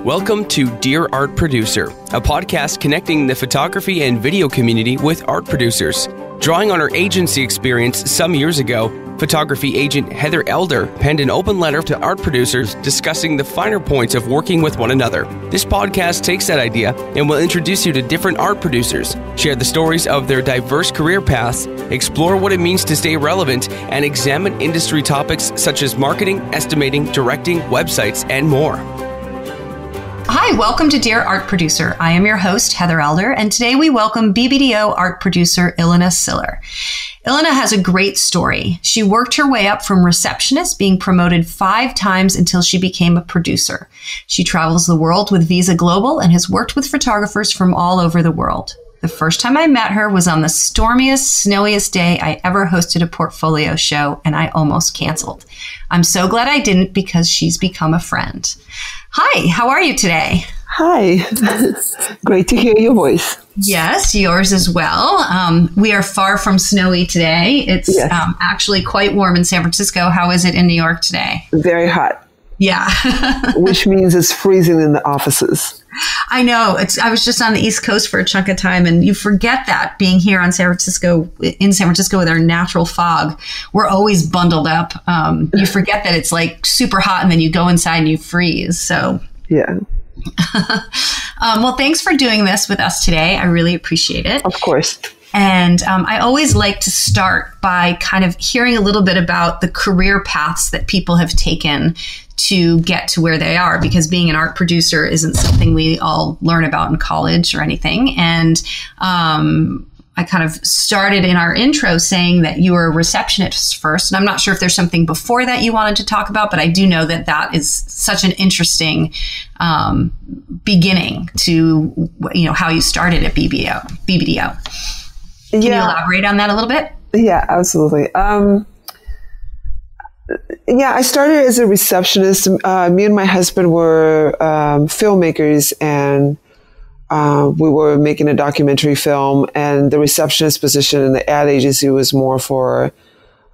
Welcome to Dear Art Producer, a podcast connecting the photography and video community with art producers. Drawing on her agency experience some years ago, photography agent Heather Elder penned an open letter to art producers discussing the finer points of working with one another. This podcast takes that idea and will introduce you to different art producers, share the stories of their diverse career paths, explore what it means to stay relevant, and examine industry topics such as marketing, estimating, directing, websites, and more. Hi, welcome to Dear Art Producer. I am your host, Heather Elder, and today we welcome BBDO art producer Ilona Siller. Ilona has a great story. She worked her way up from receptionist, being promoted 5 times until she became a producer. She travels the world with Visa Global and has worked with photographers from all over the world. The first time I met her was on the stormiest, snowiest day I ever hosted a portfolio show, and I almost canceled. I'm so glad I didn't because she's become a friend. Hi, how are you today? Hi, great to hear your voice. Yes, yours as well. We are far from snowy today. It's actually quite warm in San Francisco. How is it in New York today? Very hot. Yeah. Which means it's freezing in the offices. I know. I was just on the East Coast for a chunk of time, and you forget that being here in San Francisco with our natural fog, we're always bundled up. You forget that it's like super hot, and then you go inside and you freeze. So yeah. Well, thanks for doing this with us today. I really appreciate it. Of course. And I always like to start by kind of hearing a little bit about the career paths that people have taken to get to where they are, because being an art producer isn't something we all learn about in college or anything. And I kind of started in our intro saying that you were a receptionist first. And I'm not sure if there's something before that you wanted to talk about, but I do know that that is such an interesting beginning to, how you started at BBDO. Can you elaborate on that a little bit? Yeah, absolutely. I started as a receptionist. Me and my husband were filmmakers, and we were making a documentary film, and the receptionist position in the ad agency was more for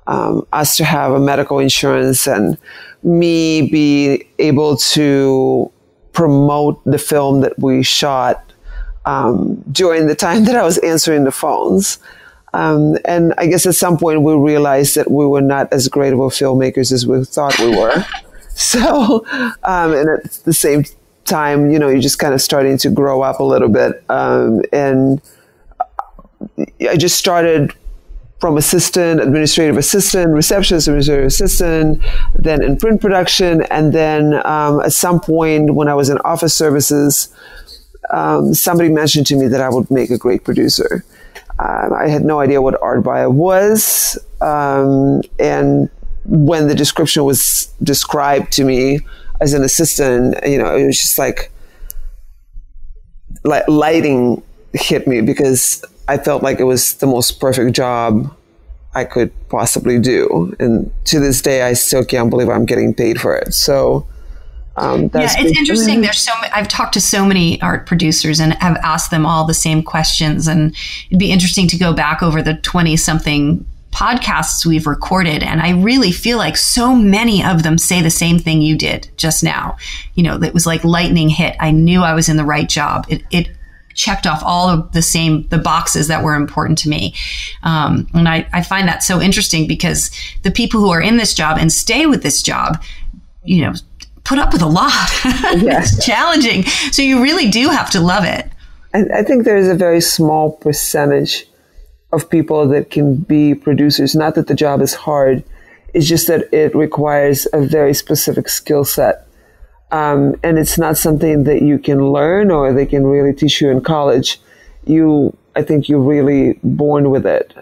us to have a medical insurance and me be able to promote the film that we shot during the time that I was answering the phones. And I guess at some point we realized that we were not as great of a filmmakers as we thought we were. So, and at the same time, you're just kind of starting to grow up a little bit. And I just started from administrative assistant, receptionist, administrative assistant, then in print production. And then at some point when I was in office services, somebody mentioned to me that I would make a great producer. I had no idea what art buyer was. And when the description was described to me as an assistant, it was just like lighting hit me, because I felt like it was the most perfect job I could possibly do. And to this day, I still can't believe I'm getting paid for it. So it's interesting. I've talked to so many art producers and have asked them all the same questions, and it'd be interesting to go back over the 20-something podcasts we've recorded. And I really feel like so many of them say the same thing you did just now. It was like lightning hit. I knew I was in the right job. It checked off all of the boxes that were important to me. And I find that so interesting, because the people who are in this job and stay with this job, put up with a lot. Yes. It's challenging. So you really do have to love it. I think there's a very small percentage of people that can be producers. Not that the job is hard. It's just that it requires a very specific skill set. And it's not something that you can learn or they can really teach you in college. I think you're really born with it.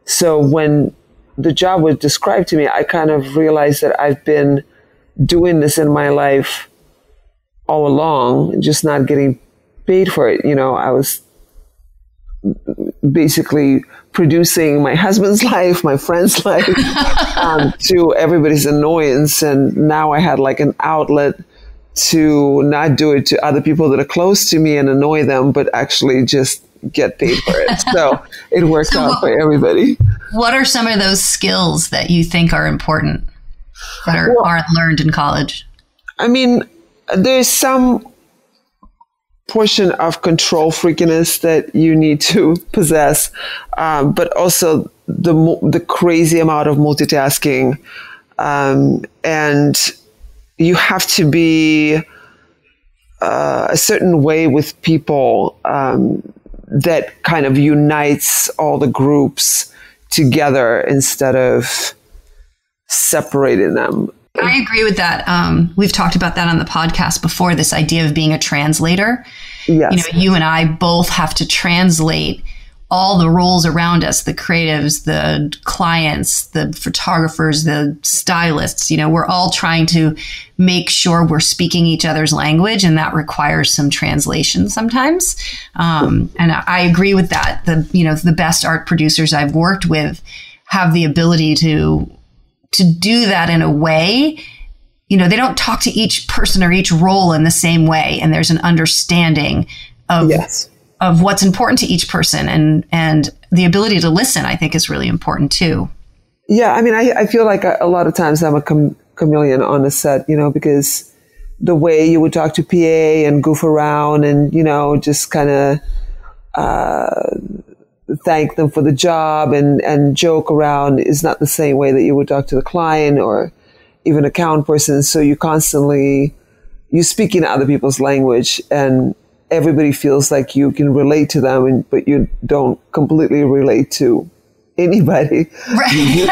So when the job was described to me, I kind of realized that I've been doing this in my life all along, just not getting paid for it. I was basically producing my husband's life, my friend's life, to everybody's annoyance. And now I had like an outlet to not do it to other people that are close to me and annoy them, but actually just get paid for it. So it worked out for everybody. What are some of those skills that you think are important that aren't learned in college? I mean, there's some portion of control freakiness that you need to possess, but also the crazy amount of multitasking, and you have to be a certain way with people that kind of unites all the groups together instead of separating them. I agree with that. We've talked about that on the podcast before, this idea of being a translator. Yes. You know, you and I both have to translate all the roles around us, the creatives, the clients, the photographers, the stylists. You know, we're all trying to make sure we're speaking each other's language, and that requires some translation sometimes. And I agree with that. The best art producers I've worked with have the ability to do that in a way, you know, they don't talk to each person or each role in the same way. And there's an understanding of, of what's important to each person, and the ability to listen, I think, is really important too. Yeah. I mean, I feel like a lot of times I'm a chameleon on a set, you know, because the way you would talk to PA and goof around and, you know, just kind of, thank them for the job and joke around is not the same way that you would talk to the client or even account person. So you speak in other people's language, and everybody feels like you can relate to them, but you don't completely relate to anybody. Right.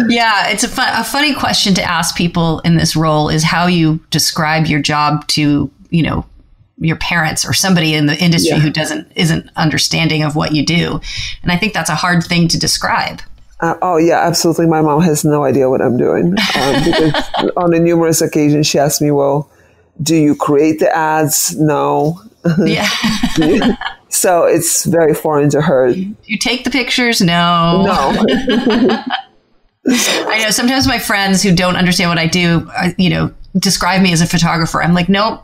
Yeah. It's a funny question to ask people in this role is how you describe your job to, you know, your parents or somebody in the industry who isn't understanding of what you do. And I think that's a hard thing to describe. Oh yeah, absolutely. My mom has no idea what I'm doing. Because on a numerous occasions she asked me, well, do you create the ads? No. Yeah. So it's very foreign to her. You take the pictures? No. I know sometimes my friends who don't understand what I do, you know, describe me as a photographer. I'm like, nope,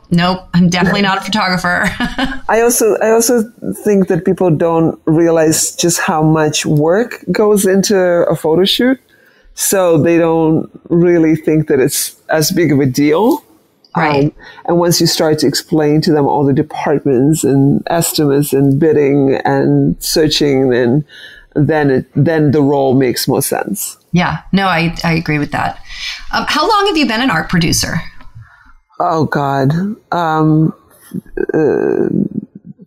I'm definitely not a photographer. I also think that people don't realize just how much work goes into a photo shoot. So they don't really think that it's as big of a deal. Right. And once you start to explain to them all the departments and estimates and bidding and searching, then the role makes more sense. Yeah, no, I agree with that. How long have you been an art producer? Oh, God.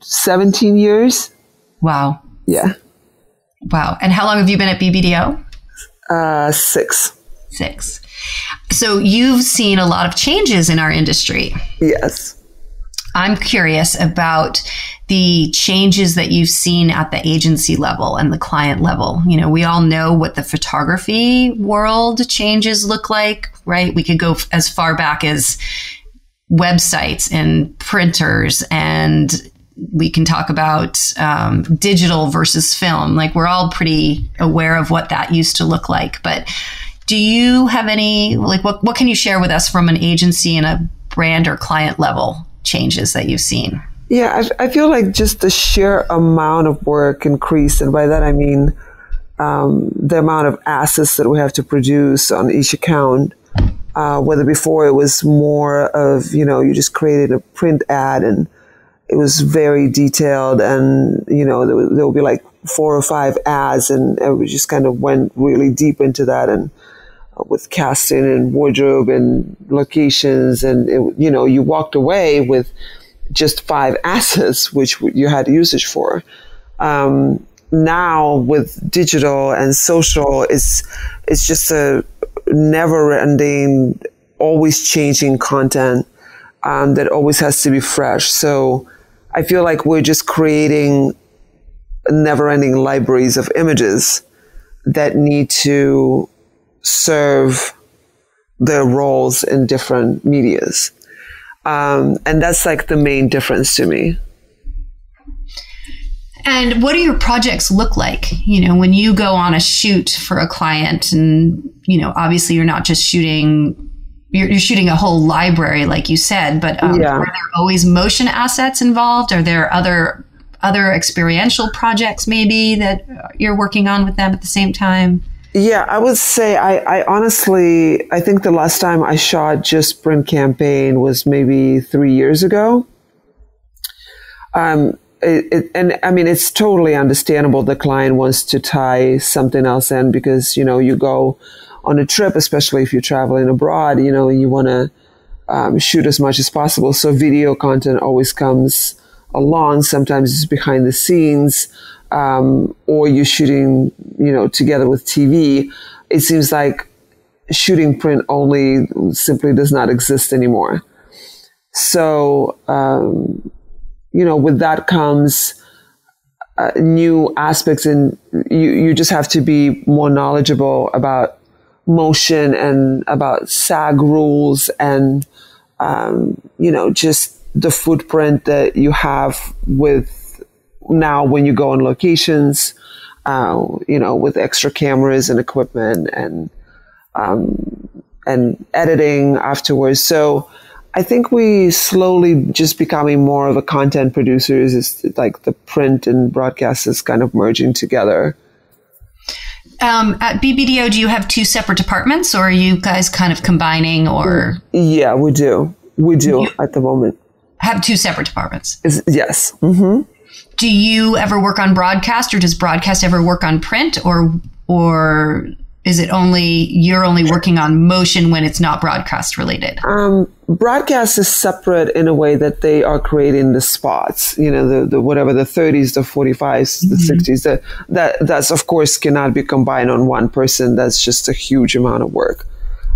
17 years. Wow. Yeah. Wow. And how long have you been at BBDO? 6. 6. So you've seen a lot of changes in our industry. Yes. I'm curious about the changes that you've seen at the agency level and the client level. You know, we all know what the photography world changes look like, right? We could go as far back as websites and printers, and we can talk about digital versus film. Like, we're all pretty aware of what that used to look like. But do you have any, like, what can you share with us from an agency and a brand or client level changes that you've seen? Yeah, I feel like just the sheer amount of work increased. And by that, I mean the amount of assets that we have to produce on each account. Whether before it was more of, you know, you just created a print ad and it was very detailed, and, you know, there would be like 4 or 5 ads, and we just kind of went really deep into that, and with casting and wardrobe and locations, and you know, you walked away with just 5 assets, which you had usage for. Now with digital and social, it's just a never-ending, always changing content that always has to be fresh. So I feel like we're just creating never-ending libraries of images that need to serve their roles in different medias. And that's like the main difference to me. And what do your projects look like? You know, when you go on a shoot for a client, and, you know, obviously you're not just shooting, you're shooting a whole library, like you said, but are there always motion assets involved? Are there other experiential projects maybe that you're working on with them at the same time? Yeah, I would say I honestly, I think the last time I shot just print campaign was maybe 3 years ago. And I mean, it's totally understandable the client wants to tie something else in because, you go on a trip, especially if you're traveling abroad, and you want to shoot as much as possible. So video content always comes along. Sometimes it's behind the scenes, or you're shooting, together with TV. It seems like shooting print only simply does not exist anymore. So, with that comes new aspects, and you just have to be more knowledgeable about motion and about SAG rules and, just the footprint that you have with now when you go on locations, with extra cameras and equipment and editing afterwards. So I think we slowly just becoming more of a content producers. Is like the print and broadcast is kind of merging together. At BBDO, do you have two separate departments, or are you guys kind of combining? Or yeah, we do. At the moment. Have two separate departments. Yes. Mm-hmm. Do you ever work on broadcast, or does broadcast ever work on print, or is it you're only working on motion when it's not broadcast related? Broadcast is separate in a way that they are creating the spots, the whatever, the 30s, the 45s, the 60s, that's of course cannot be combined on one person. That's just a huge amount of work.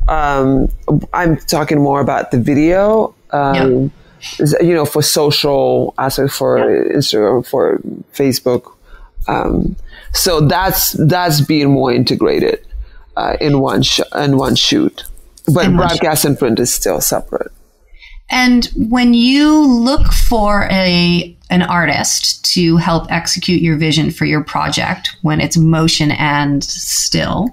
I'm talking more about the video, for social aspect, for Instagram, for Facebook. So that's being more integrated in one shoot, but broadcast and print is still separate. And when you look for an artist to help execute your vision for your project, when it's motion and still,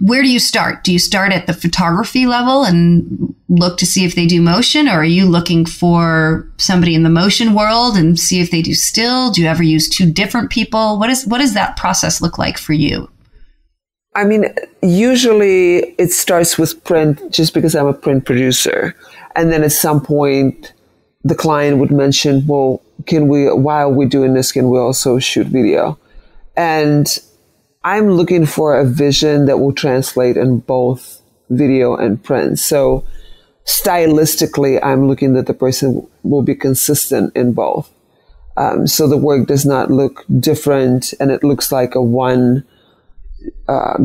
where do you start? Do you start at the photography level and look to see if they do motion, or are you looking for somebody in the motion world and see if they do still? Do you ever use two different people? What does that process look like for you? I mean, usually it starts with print just because I'm a print producer. And then at some point, the client would mention, well, while we're doing this, can we also shoot video? And I'm looking for a vision that will translate in both video and print. So stylistically, I'm looking that the person will be consistent in both. So the work does not look different, and it looks like a one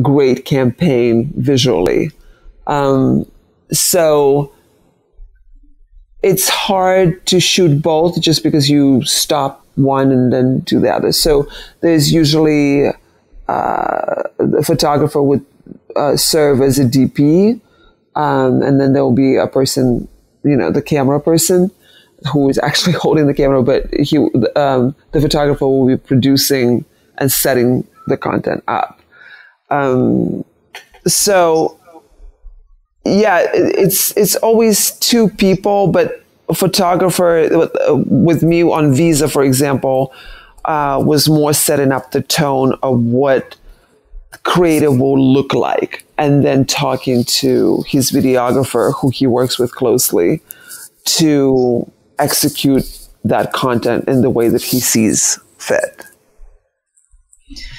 great campaign visually. So it's hard to shoot both just because you stop one and then do the other. So there's usually the photographer would serve as a DP, and then there will be a person, the camera person who is actually holding the camera, but the photographer will be producing and setting the content up. So yeah, it's always two people, but a photographer with me on Visa, for example, was more setting up the tone of what creative will look like, and then talking to his videographer, who he works with closely, to execute that content in the way that he sees fit.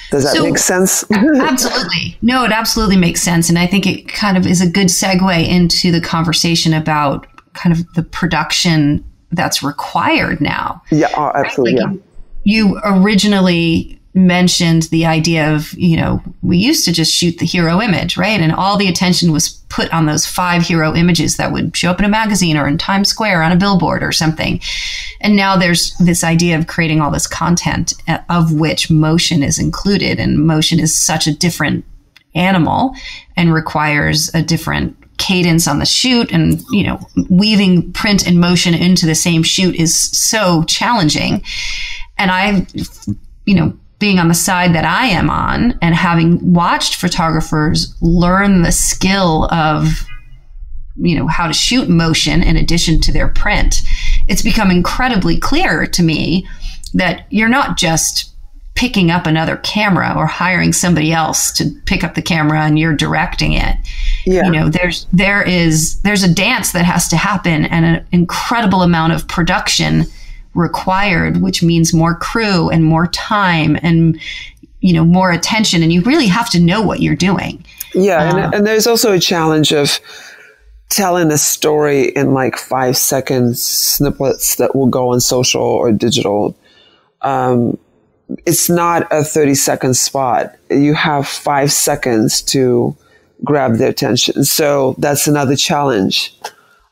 Does that make sense? Absolutely. No, it absolutely makes sense. And I think it kind of is a good segue into the conversation about kind of the production that's required now. Yeah, absolutely. Like you originally mentioned the idea of, we used to just shoot the hero image, right? And all the attention was put on those 5 hero images that would show up in a magazine or in Times Square on a billboard or something. And now there's this idea of creating all this content of which motion is included. And motion is such a different animal and requires a different cadence on the shoot. And, weaving print and motion into the same shoot is so challenging. And being on the side that I am on and having watched photographers learn the skill of, how to shoot motion in addition to their print, it's become incredibly clear to me that you're not just picking up another camera or hiring somebody else to pick up the camera and you're directing it. Yeah. You know, there's a dance that has to happen and an incredible amount of production required, which means more crew and more time and, you know, more attention. And you really have to know what you're doing. Yeah. And there's also a challenge of telling a story in like 5-second snippets that will go on social or digital. It's not a 30-second spot. You have 5 seconds to grab their attention. So that's another challenge.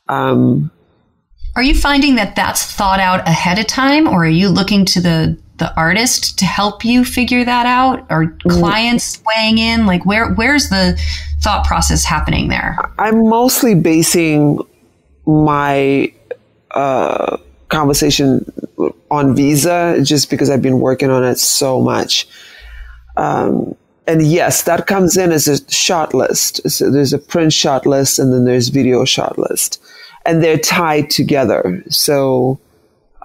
Are you finding that that's thought out ahead of time, or are you looking to the artist to help you figure that out, or clients weighing in? Like where's the thought process happening there? I'm mostly basing my conversation on Visa, just because I've been working on it so much. And yes, that comes in as a shot list. So there's a print shot list and then there's video shot list, and they're tied together. So,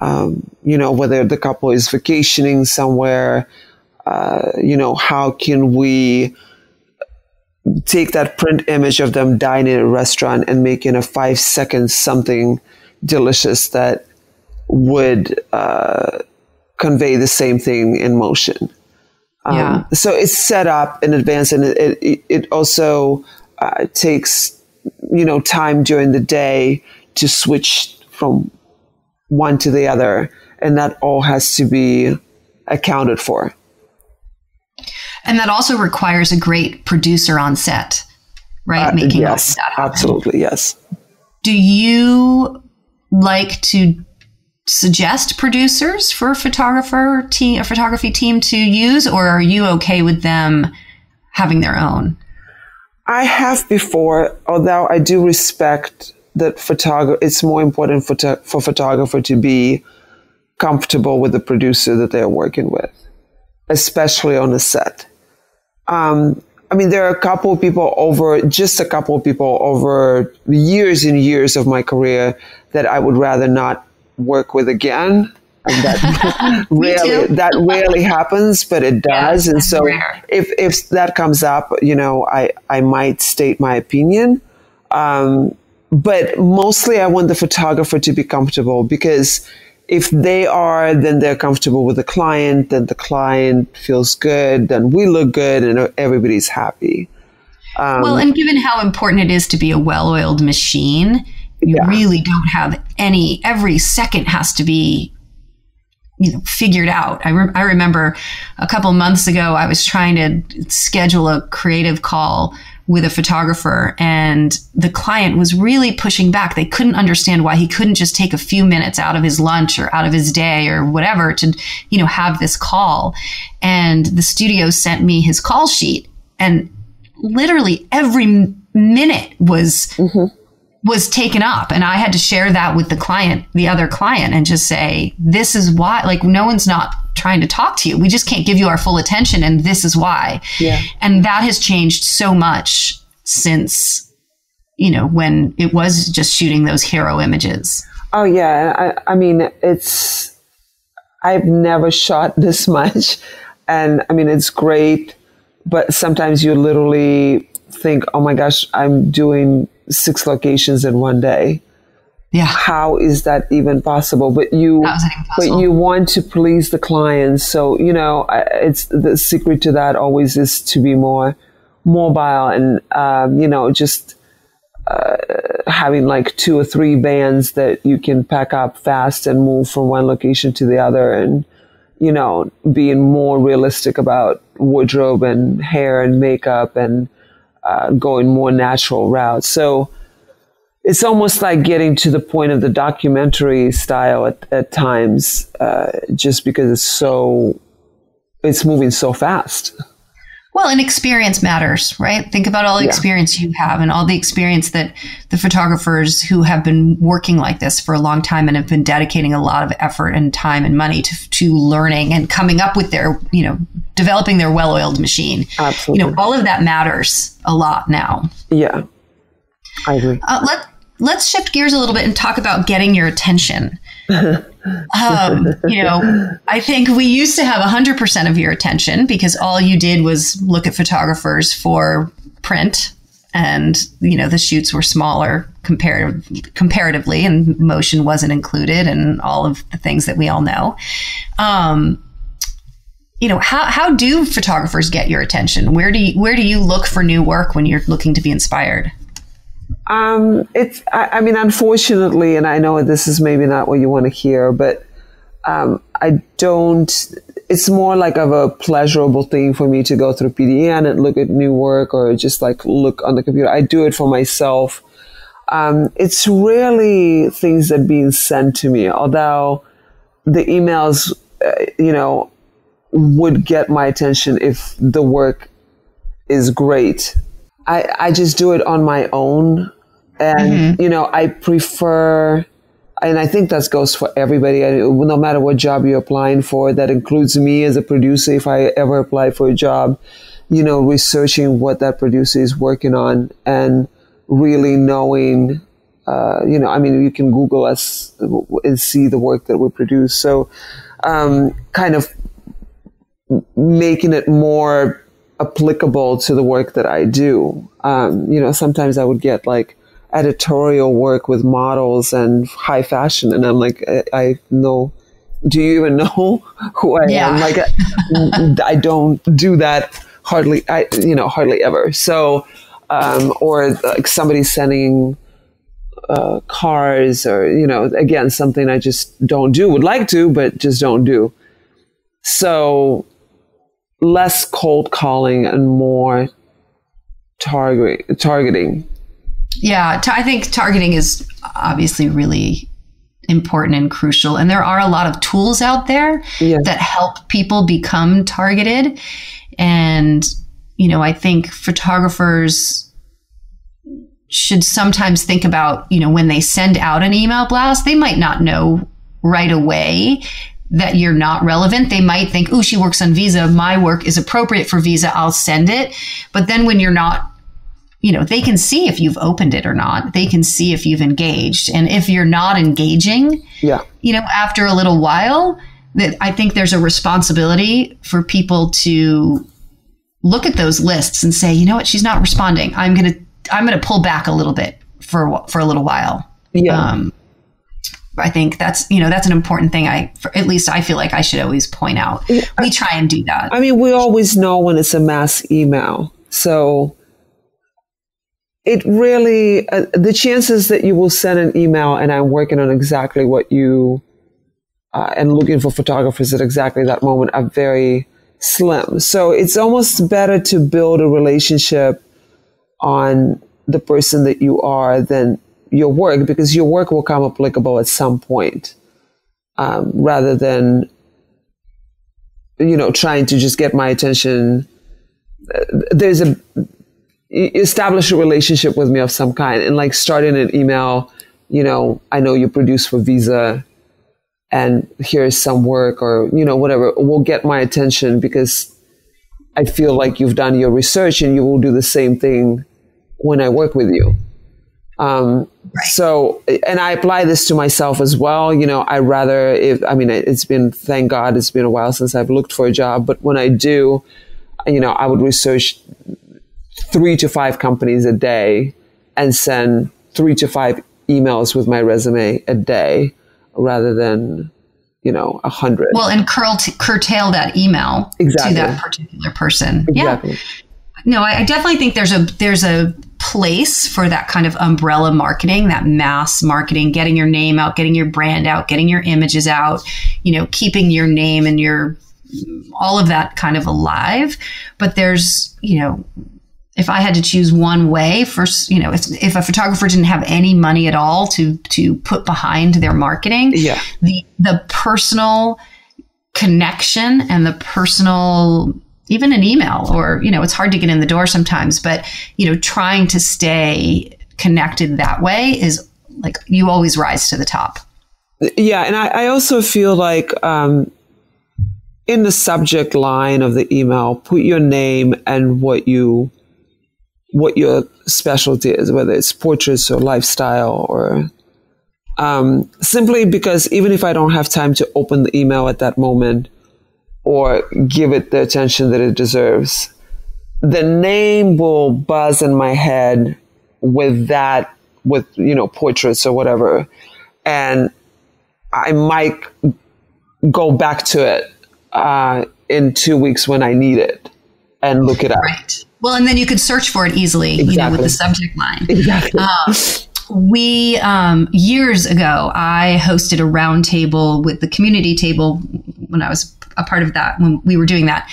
you know, whether the couple is vacationing somewhere, you know, how can we take that print image of them dining at a restaurant and make it a 5-second something delicious that would convey the same thing in motion. So it's set up in advance, and it also takes, you know, time during the day to switch from one to the other, and that all has to be accounted for. And that also requires a great producer on set, right? Making all of that happen. Absolutely, yes. Do you like to suggest producers for a photography team to use, or are you okay with them having their own? I have before, although I do respect that it's more important for photographer to be comfortable with the producer that they're working with, especially on a set. I mean, there are a couple of people over years and years of my career that I would rather not work with again. And that rarely happens, but it does. And so if that comes up, you know, I might state my opinion. But mostly I want the photographer to be comfortable, because if they are, then they're comfortable with the client, then the client feels good, then we look good, and everybody's happy. Well, and given how important it is to be a well-oiled machine, you really don't have every second has to be, you know, figured out. I remember a couple months ago, I was trying to schedule a creative call with a photographer, and the client was really pushing back. They couldn't understand why he couldn't just take a few minutes out of his lunch or out of his day or whatever to, you know, have this call. And the studio sent me his call sheet, and literally every minute was taken up. And I had to share that with the other client, and just say, this is why, like, no one's not trying to talk to you. We just can't give you our full attention, and this is why. Yeah. And that has changed so much since, you know, when it was just shooting those hero images. Oh yeah. I mean, I've never shot this much, and I mean, it's great, but sometimes you literally think, oh my gosh, I'm doing 6 locations in one day. Yeah. How is that even possible? But you want to please the clients. So, you know, it's the secret to that always is to be more mobile and, you know, just having like 2 or 3 vans that you can pack up fast and move from one location to the other, and, you know, being more realistic about wardrobe and hair and makeup, and going more natural routes. So it's almost like getting to the point of the documentary style at times, just because it's moving so fast. Well, and experience matters, right? Think about all the experience you have, and all the experience that the photographers who have been working like this for a long time and have been dedicating a lot of effort and time and money to learning and coming up with their, you know, developing their well-oiled machine. Absolutely. You know, all of that matters a lot now. Yeah, I agree. Let's shift gears a little bit and talk about getting your attention. I think we used to have 100% of your attention because all you did was look at photographers for print, and the shoots were smaller comparatively, and motion wasn't included, and all of the things that we all know. How do photographers get your attention? Where do you look for new work when you're looking to be inspired? Unfortunately, and I know this is maybe not what you want to hear, but it's more like of a pleasurable thing for me to go through PDN and look at new work, or just like look on the computer. I do it for myself. It's rarely things that are being sent to me, although the emails, would get my attention if the work is great. I just do it on my own. And, I prefer, and I think that goes for everybody, no matter what job you're applying for. That includes me as a producer. If I ever apply for a job, researching what that producer is working on and really knowing, you can Google us and see the work that we produce. So kind of making it more applicable to the work that I do. Sometimes I would get like editorial work with models and high fashion, and I'm like, I know, do you even know who I am? Like, I don't do that hardly ever. So, or like somebody sending cars, or, again, something I just don't do, would like to, but just don't do. So less cold calling and more targeting. Yeah, I think targeting is obviously really important and crucial. And there are a lot of tools out there that help people become targeted. And, I think photographers should sometimes think about, when they send out an email blast, they might not know right away that you're not relevant. They might think, oh, she works on Visa. My work is appropriate for Visa. I'll send it. But then when you're not, they can see if you've opened it or not. They can see if you've engaged. And if you're not engaging, after a little while, that I think there's a responsibility for people to look at those lists and say, you know what, she's not responding. I'm going to pull back a little bit for a little while. Yeah. I think that's an important thing. At least I feel like I should always point out. We try and do that. I mean, we always know when it's a mass email. So it really, the chances that you will send an email and I'm working on exactly what you, and looking for photographers at exactly that moment are very slim. So it's almost better to build a relationship on the person that you are than your work, because your work will come applicable at some point, rather than, trying to just get my attention. Establish a relationship with me of some kind, and like starting an email, I know you produce for Visa and here's some work, or, whatever will get my attention because I feel like you've done your research and you will do the same thing when I work with you. Right. So, and I apply this to myself as well. Thank God it's been a while since I've looked for a job, but when I do, I would research 3 to 5 companies a day and send 3 to 5 emails with my resume a day rather than, 100. Well, and curtail that email to that particular person. Exactly. Yeah. No, I definitely think there's a place for that kind of umbrella marketing, that mass marketing, getting your name out, getting your brand out, getting your images out, keeping your name and your all of that kind of alive. But there's, if I had to choose one way, first, if a photographer didn't have any money at all to put behind their marketing, the personal connection and the personal, even an email, or, it's hard to get in the door sometimes, but, trying to stay connected that way is like, you always rise to the top. Yeah. And I also feel like, in the subject line of the email, put your name and what your specialty is, whether it's portraits or lifestyle or Simply because even if I don't have time to open the email at that moment or give it the attention that it deserves, the name will buzz in my head with portraits or whatever. And I might go back to it in 2 weeks when I need it and look it up. Right. Well, and then you could search for it easily, Exactly. with the subject line. Exactly. We, years ago, I hosted a round table with the community table when I was a part of that, when we were doing that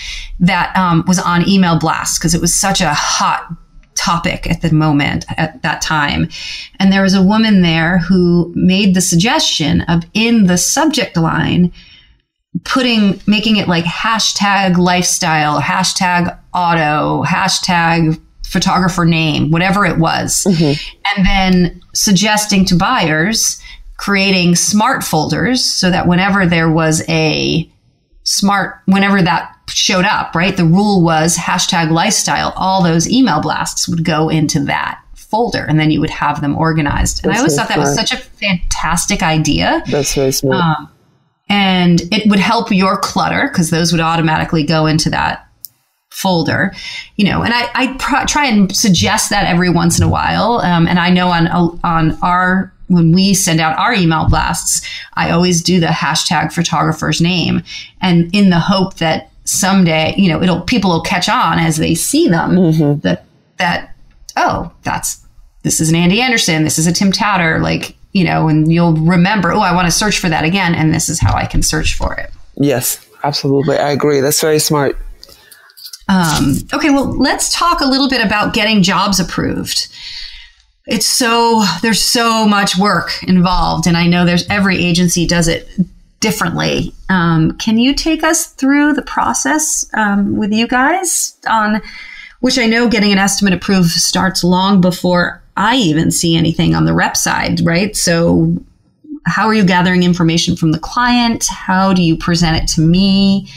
was on email blasts because it was such a hot topic at the moment, at that time. And there was a woman there who made the suggestion of, in the subject line, making it like hashtag lifestyle, hashtag auto, hashtag photographer name, whatever it was. And then suggesting to buyers creating smart folders so that whenever that showed up, right, the rule was hashtag lifestyle, all those email blasts would go into that folder and then you would have them organized. And I always thought that was such a fantastic idea. That's very smart. And it would help your clutter because those would automatically go into that folder, and I try and suggest that every once in a while. And I know when we send out our email blasts, I always do the hashtag photographer's name, and in the hope that someday, people will catch on as they see them this is an Andy Anderson, this is a Tim Tatter, and you'll remember, I want to search for that again, and this is how I can search for it. Yes, absolutely. I agree. That's very smart. Okay, well, let's talk a little bit about getting jobs approved. There's so much work involved, and I know every agency does it differently. Can you take us through the process with you guys on which I know getting an estimate approved starts long before I even see anything on the rep side, right? So how are you gathering information from the client? How do you present it to me?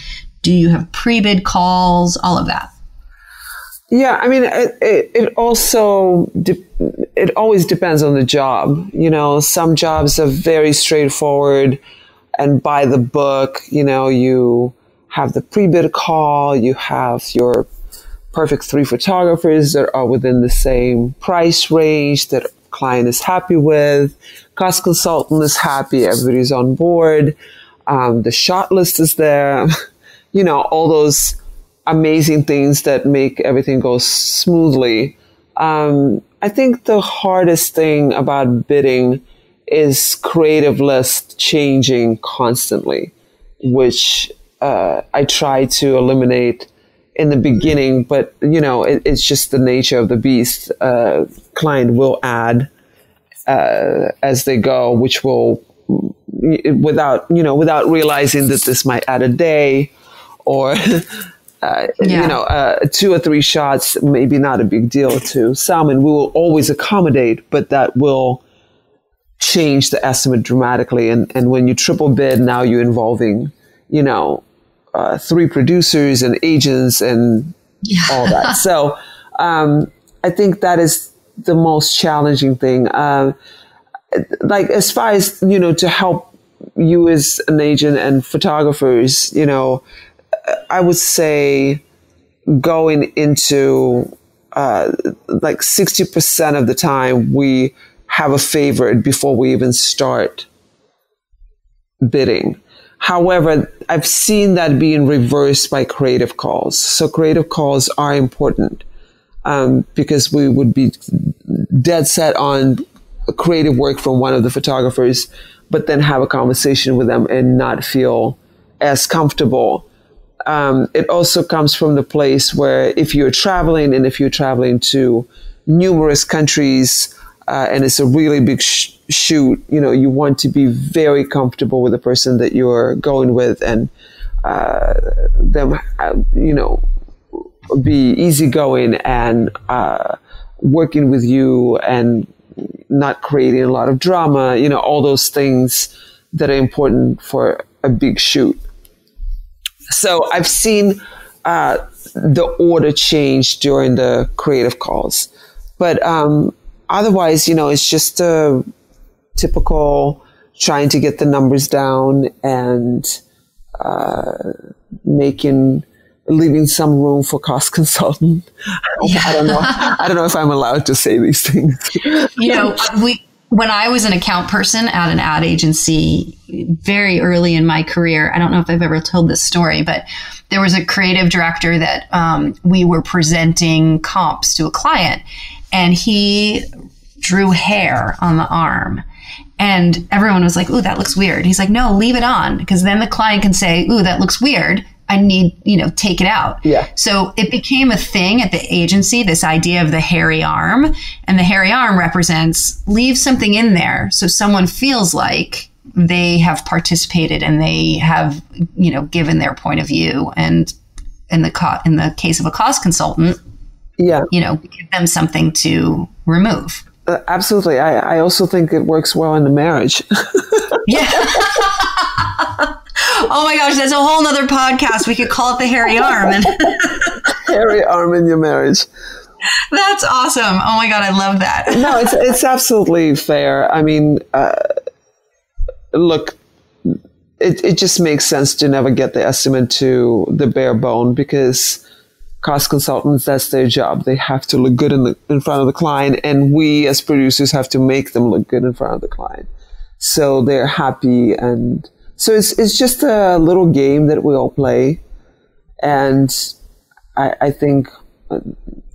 Do you have pre-bid calls? All of that. Yeah, I mean, it always depends on the job. Some jobs are very straightforward and by the book. You have the pre-bid call, you have your perfect 3 photographers that are within the same price range that client is happy with, cost consultant is happy, everybody's on board, the shot list is there. All those amazing things that make everything go smoothly. I think the hardest thing about bidding is creative list changing constantly, which I try to eliminate in the beginning, but it's just the nature of the beast. Client will add as they go, which will, without realizing that this might add a day or 2 or 3 shots, maybe not a big deal to some, and we will always accommodate, but that will change the estimate dramatically. And when you triple bid, now you're involving 3 producers and agents and all that. So I think that is the most challenging thing. As far as, to help you as an agent and photographers, I would say going into 60% of the time, we have a favorite before we even start bidding. However, I've seen that being reversed by creative calls. So creative calls are important because we would be dead set on creative work from one of the photographers, but then have a conversation with them and not feel as comfortable. It also comes from the place where if you're traveling to numerous countries and it's a really big shoot, you want to be very comfortable with the person that you're going with and them, be easygoing and working with you and not creating a lot of drama, all those things that are important for a big shoot. So I've seen the order change during the creative calls. But otherwise, it's just to typical trying to get the numbers down and leaving some room for cost consultant. I don't know if I'm allowed to say these things. When I was an account person at an ad agency very early in my career, I don't know if I've ever told this story, but there was a creative director that we were presenting comps to a client, and he drew hair on the arm. And everyone was like, ooh, that looks weird. He's like, no, leave it on, because then the client can say, ooh, that looks weird. I need, take it out. Yeah. So it became a thing at the agency, this idea of the hairy arm. And the hairy arm represents leave something in there so someone feels like they have participated and they have, given their point of view. And in the case of a cost consultant, give them something to remove. Absolutely. I also think it works well in the marriage. Yeah. Oh my gosh, that's a whole nother podcast. We could call it the hairy arm. Hairy arm in your marriage. That's awesome. Oh my God, I love that. No, it's absolutely fair. I mean, look, it just makes sense to never get the estimate to the bare bone, because cost consultants, that's their job. They have to look good in front of the client, and we as producers have to make them look good in front of the client. So they're happy, and so it's just a little game that we all play, and I think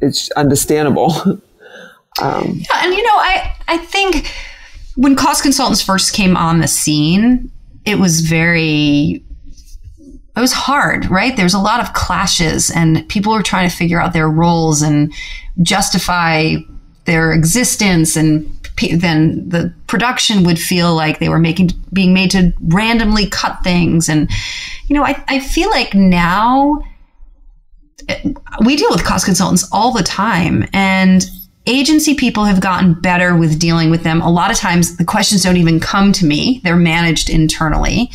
it's understandable. And I think when cost consultants first came on the scene, it was hard, right? There was a lot of clashes, and people were trying to figure out their roles and justify their existence, and then the production would feel like they were being made to randomly cut things. And, I feel like now we deal with cost consultants all the time, and agency people have gotten better with dealing with them. A lot of times the questions don't even come to me. They're managed internally.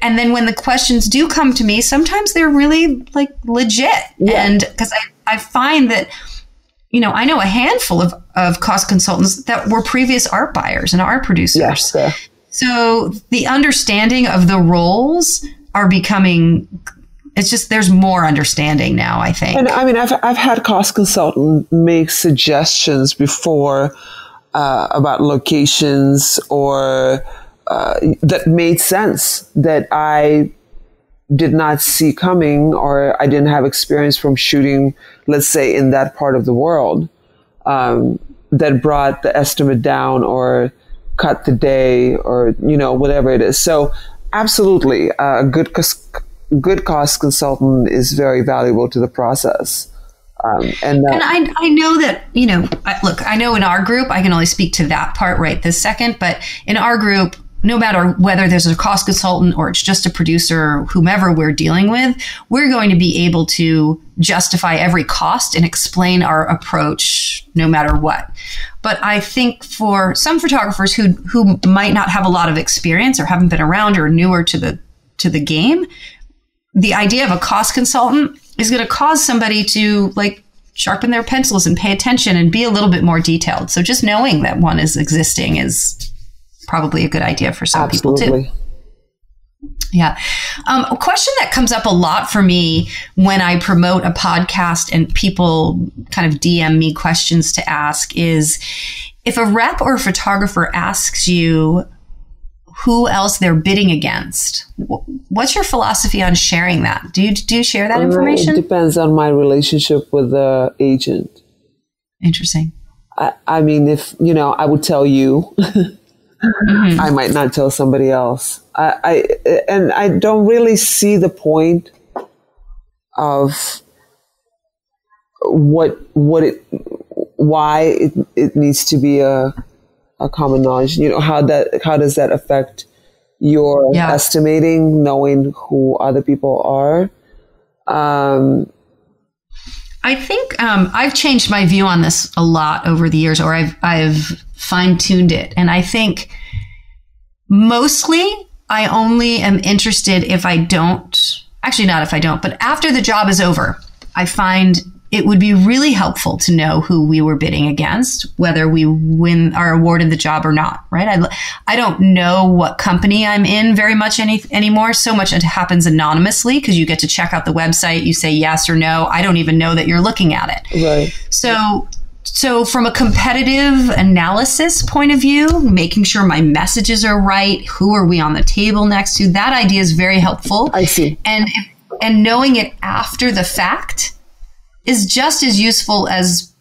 And then when the questions do come to me, sometimes they're really legit. Yeah. And because I find that, I know a handful of cost consultants that were previous art buyers and art producers. Yes, yeah. So the understanding of the roles are becoming, it's just, there's more understanding now, I think. And I mean, I've had cost consultant make suggestions before about locations or that made sense, that I did not see coming, or I didn't have experience from shooting, let's say, in that part of the world, that brought the estimate down or cut the day, or, whatever it is. So absolutely, a good cost consultant is very valuable to the process. And I know that, I know in our group, I can only speak to that part right this second, but in our group, no matter whether there's a cost consultant or it's just a producer or whomever we're dealing with, we're going to be able to justify every cost and explain our approach no matter what. But I think for some photographers who might not have a lot of experience or haven't been around or are newer to the game, the idea of a cost consultant is going to cause somebody to sharpen their pencils and pay attention and be a little bit more detailed. So just knowing that one is existing is probably a good idea for some people too. Yeah. A question that comes up a lot for me when I promote a podcast and people kind of DM me questions to ask is, if a rep or a photographer asks you who else they're bidding against, what's your philosophy on sharing that? Do you share that information? It depends on my relationship with the agent. Interesting. I mean, if, I would tell you, mm-hmm. I might not tell somebody else. And I don't really see the point of why it needs to be a common knowledge. How does that affect your estimating, knowing who other people are? I think I've changed my view on this a lot over the years, or I've fine-tuned it. And I think mostly I only am interested if I don't, actually not if I don't, but after the job is over, I find it would be really helpful to know who we were bidding against, whether we are awarded the job or not, right? I don't know what company I'm in very much anymore. So much it happens anonymously because you get to check out the website. You say yes or no. I don't even know that you're looking at it. Right. So from a competitive analysis point of view, making sure my messages are right, who are we on the table next to, that idea is very helpful. I see. And knowing it after the fact is just as useful as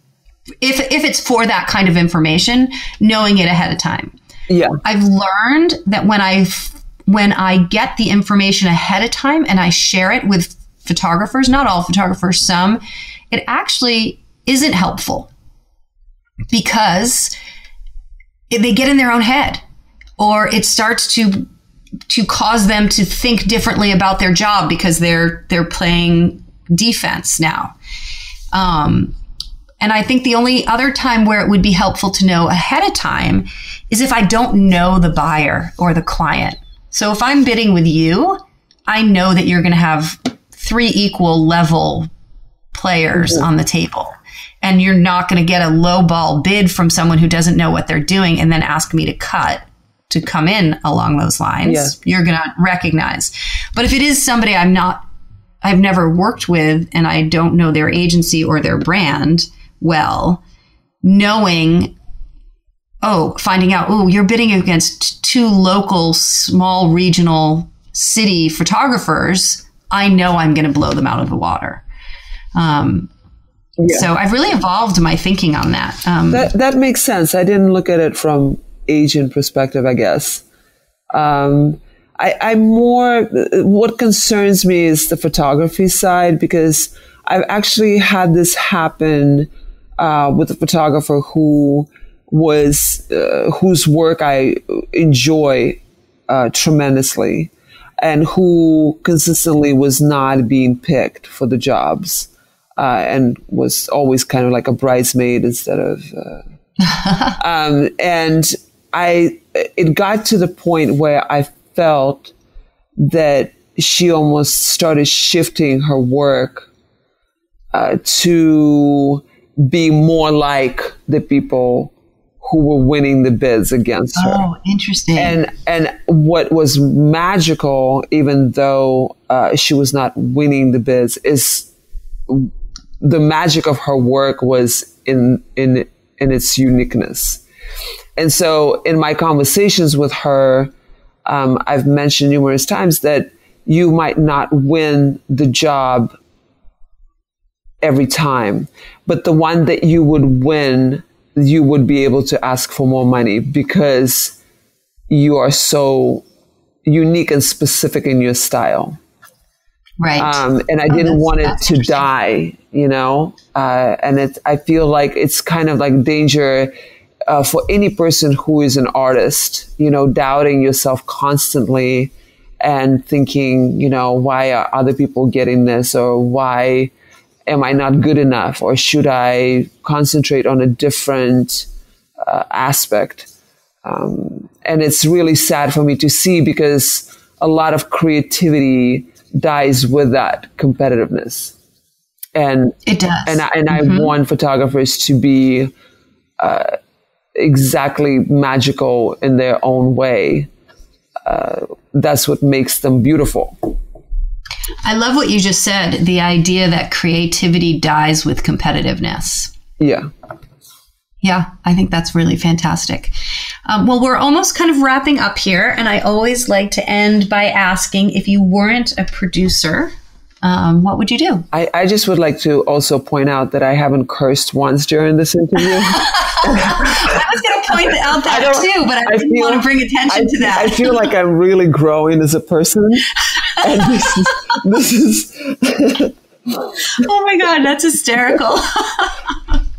if it's for that kind of information, knowing it ahead of time. Yeah. I've learned that when I get the information ahead of time and I share it with photographers, not all photographers, some, it actually isn't helpful because they get in their own head, or it starts to cause them to think differently about their job because they're playing defense now. And I think the only other time where it would be helpful to know ahead of time is if I don't know the buyer or the client. So if I'm bidding with you, I know that you're going to have 3 equal level players on the table. And you're not going to get a lowball bid from someone who doesn't know what they're doing and then ask me to cut to come in along those lines. Yeah. You're going to recognize. But if it is somebody I've never worked with and I don't know their agency or their brand well, finding out, you're bidding against 2 local, small, regional city photographers, I know I'm going to blow them out of the water. So I've really evolved my thinking on that. That makes sense. I didn't look at it from agent perspective, I guess. I'm more, what concerns me is the photography side, because I've actually had this happen with a photographer whose work I enjoy tremendously, and who consistently was not being picked for the jobs, and was always kind of like a bridesmaid instead of. And it got to the point where I felt that she almost started shifting her work to be more like the people who were winning the bids against her. Oh, interesting. And what was magical, even though she was not winning the bids, is the magic of her work was in its uniqueness. And so in my conversations with her, I've mentioned numerous times that you might not win the job every time, but the one that you would win, you would be able to ask for more money because you are so unique and specific in your style. Right. And I didn't want it to die, and I feel like it's kind of like danger for any person who is an artist, doubting yourself constantly and thinking, why are other people getting this, or why am I not good enough, or should I concentrate on a different aspect? And it's really sad for me to see, because a lot of creativity dies with that competitiveness. And it does. And I want photographers to be exactly magical in their own way. That's what makes them beautiful. I love what you just said, the idea that creativity dies with competitiveness. Yeah. Yeah, I think that's really fantastic. Well, we're almost kind of wrapping up here, and I always like to end by asking, if you weren't a producer, what would you do? I just would like to also point out that I haven't cursed once during this interview. I was going to point out that too, but I didn't want to bring attention to that. I feel like I'm really growing as a person. And this is oh my God, that's hysterical.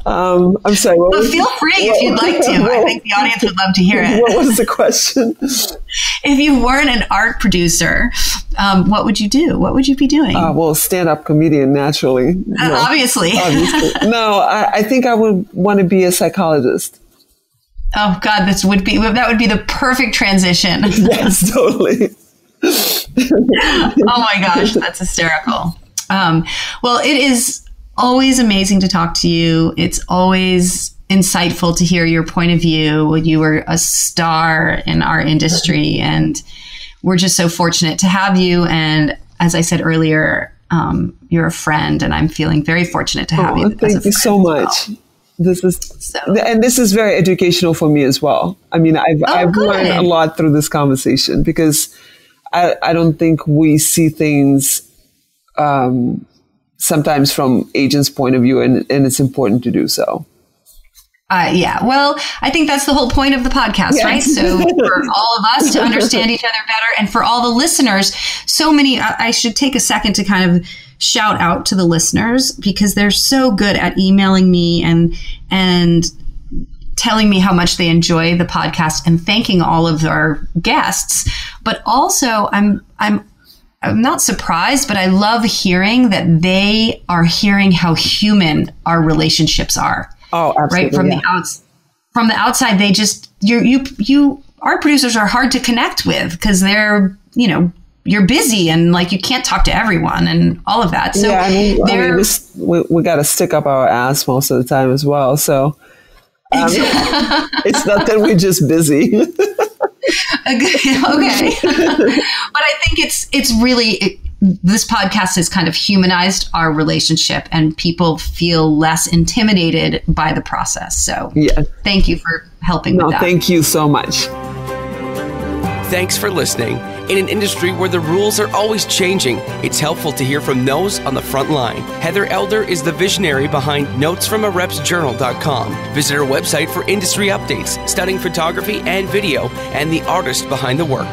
I'm sorry. But feel free if you'd like to. I think the audience would love to hear it. What was the question? If you weren't an art producer, what would you do? What would you be doing? Well, stand-up comedian, naturally. Obviously. No, I think I would want to be a psychologist. Oh God, that would be the perfect transition. Yes, totally. Oh my gosh, that's hysterical. Well, it is always amazing to talk to you. It's always insightful to hear your point of view. You were a star in our industry, and we're just so fortunate to have you. And as I said earlier, you're a friend, and I'm feeling very fortunate to have you. Thank you so much. This is very educational for me as well. I mean, I've learned a lot through this conversation, because I don't think we see things sometimes from agents' point of view, and it's important to do so. Yeah. Well, I think that's the whole point of the podcast, right? So for all of us to understand each other better, and for all the listeners, so many, I should take a second to kind of shout out to the listeners, because they're so good at emailing me and telling me how much they enjoy the podcast and thanking all of our guests. But also I'm not surprised, but I love hearing that they are hearing how human our relationships are. Oh, absolutely. Right. From the outside, they just, you art producers are hard to connect with, because they're, you're busy and like you can't talk to everyone and all of that. So we got to stick up our ass most of the time as well. So it's not that we're just busy. Okay. But I think it's really, this podcast has kind of humanized our relationship, and people feel less intimidated by the process. So thank you for helping with that. Thank you so much. Thanks for listening. In an industry where the rules are always changing, it's helpful to hear from those on the front line. Heather Elder is the visionary behind notesfromarepsjournal.com. Visit her website for industry updates, stunning photography and video, and the artist behind the work.